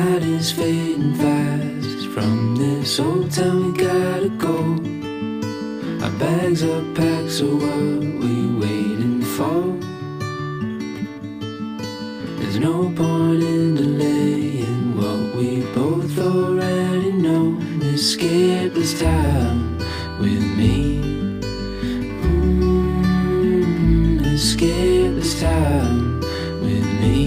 night is fading fast. From this old town we gotta go. Our bags are packed, so what we waiting for? There's no point in delaying what we both already know. Escape this time with me. Escape this time with me.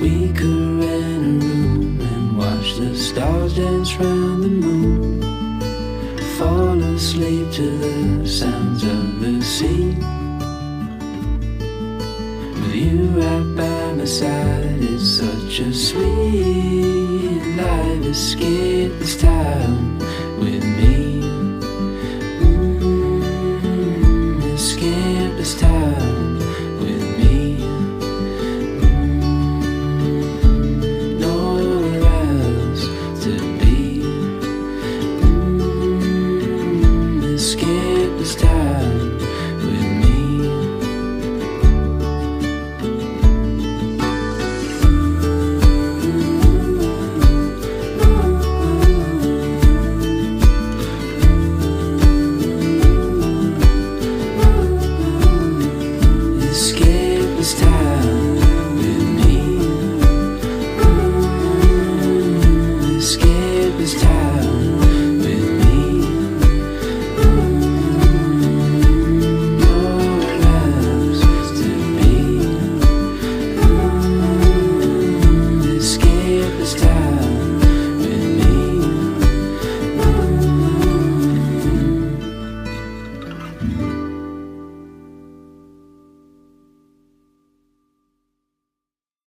We could rent a room and watch the stars dance round the moon. Fall asleep to the sounds of the sea. With you right by my side, it's such a sweet life. Escape this time with me.